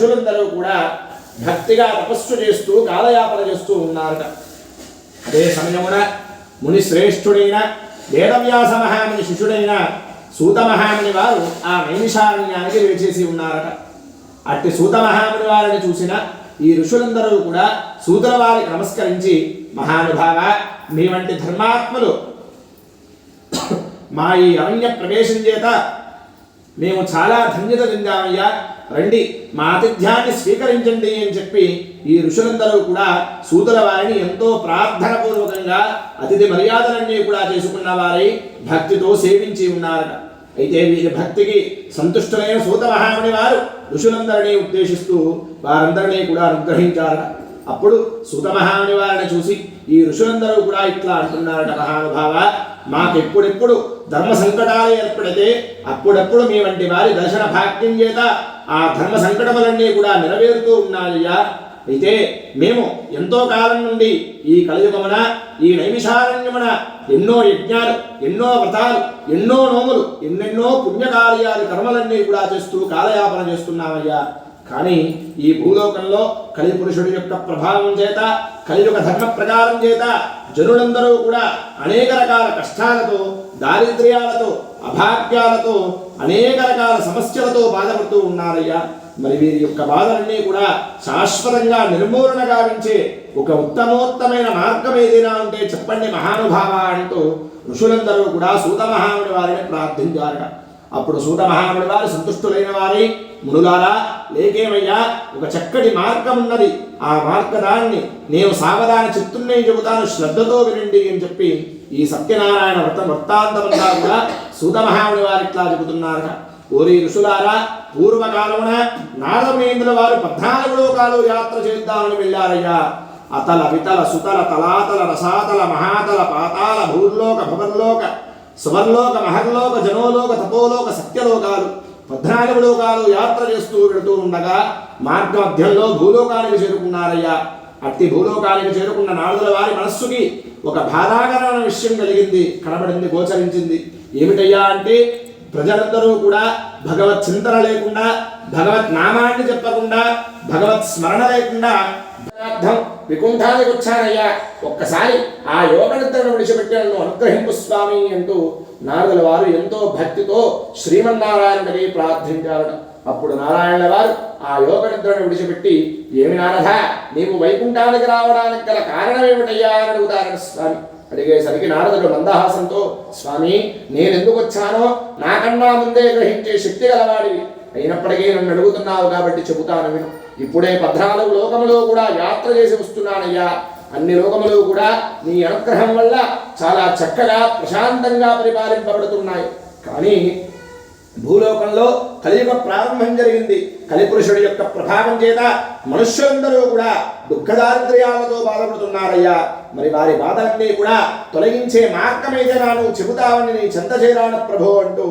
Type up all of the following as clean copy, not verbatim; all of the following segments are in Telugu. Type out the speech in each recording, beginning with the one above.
ఋషులందరూ కూడా భక్తిగా తపస్సు చేస్తూ కాలయాపన చేస్తూ ఉన్నారట. అదే సమయమున ముని శ్రేష్ఠుడైన వేదవ్యాస మహాముని శిష్యుడైన సూత మహాముని వారు ఆ నైమిషారణ్యానికి వేచేసి ఉన్నారట. అట్టి సూత మహాముని వారిని చూసిన ఈ ఋషులందరూ కూడా సూతుల వారికి నమస్కరించి, మహానుభావ, మీ వంటి ధర్మాత్ములు మా ఈ అరణ్య ప్రవేశం చేత మేము చాలా ధన్యత చెందామయ్యా, రండి మా ఆతిథ్యాన్ని స్వీకరించండి అని చెప్పి ఈ ఋషులందరూ కూడా సూతుల వారిని ఎంతో ప్రార్థన పూర్వకంగా అతిథి మర్యాదలన్నీ కూడా చేసుకున్న వారై భక్తితో సేవించి ఉన్నారట. అయితే వీరి భక్తికి సంతుష్టులైన సూత మహాముని వారు ఋషులందరినీ ఉద్దేశిస్తూ వారందరినీ కూడా అనుగ్రహించారట. అప్పుడు సూత మహాముని వారిని చూసి ఈ ఋషులందరూ కూడా ఇట్లా అంటున్నారట, మహానుభావ, మాకెప్పుడెప్పుడు ధర్మ సంకటాలు ఏర్పడితే అప్పుడప్పుడు మీ వంటి వారి దర్శన భాగ్యం చేత ఆ ధర్మ సంకటములన్నీ కూడా నెరవేరుతూ ఉన్నాయ్యా. అయితే మేము ఎంతో కాలం నుండి ఈ కలియుగమున ఈ నైమిషారణ్యమున ఎన్నో యజ్ఞాలు, ఎన్నో వ్రతాలు, ఎన్నో నోములు, ఎన్నెన్నో పుణ్యకార్యాలు, కర్మలన్నీ కూడా చేస్తూ కాలయాపన చేస్తున్నామయ్యా. కానీ ఈ భూలోకంలో కలిపురుషుడి యొక్క ప్రభావం చేత, కలియుగ ధర్మ ప్రకారం చేత జనులందరూ కూడా అనేక రకాల కష్టాలతో, దారిద్ర్యాలతో, అభాగ్యాలతో, అనేక రకాల సమస్యలతో బాధపడుతూ ఉన్నారయ్యా. మరి వీరి యొక్క బాధలన్నీ కూడా శాశ్వతంగా నిర్మూలన గావించే ఒక ఉత్తమోత్తమైన మార్గం ఏదైనా ఉంటే చెప్పండి మహానుభావ అంటూ ఋషులందరూ కూడా సూత మహాముని వారిని ప్రార్థించారట. అప్పుడు సూత మహాముని వారు సంతుష్టులైన వారి, మునులారా, లేకేమయ్యా, ఒక చక్కటి మార్గం ఉన్నది, ఆ మార్గదాన్ని నేను సావధాన చిత్తున్నే చెబుతాను, శ్రద్ధతో వినండి అని చెప్పి ఈ సత్యనారాయణ వృత్తాంతమంతా కూడా సూత మహాముని వారు ఇట్లా చెబుతున్నారట. ఓరి ఋషులారా, పూర్వకాలమున నారదమునీంద్రుల వారు 14 లోకాలు యాత్ర చేద్దామని వెళ్ళారయ్యా. అతల, వితల, సుతల, తలాతల, రసాతల, మహాతల, పాతాల, భూర్లోక, భువర్లోక, సువర్లోక, మహర్లోక, జనోలోక, తపోలోక, సత్యలోకాలు 14 లోకాలు యాత్ర చేస్తూ వెళుతూ ఉండగా మార్గ మధ్యంలో భూలోకానికి చేరుకున్నారయ్యా. అట్టి భూలోకానికి చేరుకున్న నారదుల వారి మనస్సుకి ఒక బాధాకరమైన విషయం కలిగింది, కనబడింది, గోచరించింది. ఏమిటయ్యా అంటే, ప్రజలందరూ కూడా భగవత్ చింతన లేకుండా, భగవత్ నామాన్ని చెప్పకుండా, భగవత్ స్మరణ లేకుండా అర్థం వికుంఠానికి వచ్చారయ్యా, ఒక్కసారి ఆ యోగనిద్రను విడిచిపెట్టి నన్ను అనుగ్రహింపు స్వామి అంటూ నారదుల వారు ఎంతో భక్తితో శ్రీమన్నారాయణుడికి ప్రార్థించారట. అప్పుడు నారాయణుల వారు ఆ యోగనిద్రను విడిచిపెట్టి, ఏమి నారద, నీవు వైకుంఠానికి రావడానికి గల కారణం ఏమిటయ్యా అని అడుగుతారట స్వామి. అడిగేసరికి నారదుడు మందహాసంతో, స్వామి, నేనెందుకు వచ్చానో నాకన్నా ముందే గ్రహించే శక్తి గలవాడివి, అయినప్పటికీ నన్ను అడుగుతున్నావు కాబట్టి చెబుతాను విను. ఇప్పుడే 14 లోకములో కూడా యాత్ర చేసి వస్తున్నానయ్యా. అన్ని లోకములు కూడా నీ అనుగ్రహం వల్ల చాలా చక్కగా ప్రశాంతంగా పరిపాలింపబడుతున్నాయి. కానీ భూలోకంలో కలియుగ ప్రారంభం జరిగింది. కలిపురుషుడి యొక్క ప్రభావం చేత మనుష్యులందరూ కూడా దుఃఖదారిద్ర్యాలతో బాధపడుతున్నారయ్యా. మరి వారి బాధలన్నీ కూడా తొలగించే మార్గమేదైనా నువ్వు చెబుతావని నీ చెంత చేరాన ప్రభు అంటూ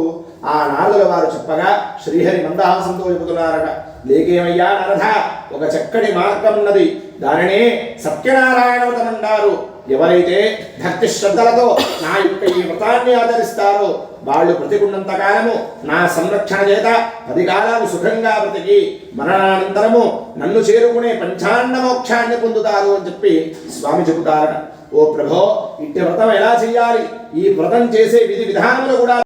ఆ నారదుల వారు చెప్పగా శ్రీహరి మందహాసంతో చెబుతున్నారట. లేకేమయ్యా నరధ, ఒక చక్కటి మార్గం ఉన్నది, దానినే సత్యనారాయణ వ్రతం అంటారు. ఎవరైతే భక్తి శ్రద్ధలతో నా యొక్క ఈ వ్రతాన్ని ఆచరిస్తారో వాళ్ళు బ్రతికున్నంత కాలము నా సంరక్షణ చేత 10 కాలాలు సుఖంగా బ్రతికి మరణానంతరము నన్ను చేరుకునే పంచాండ మోక్షాన్ని పొందుతారు అని చెప్పి స్వామి చెబుతారట. ఓ ప్రభో, ఇట్టి వ్రతం ఎలా చేయాలి, ఈ వ్రతం చేసే విధి విధానములు కూడా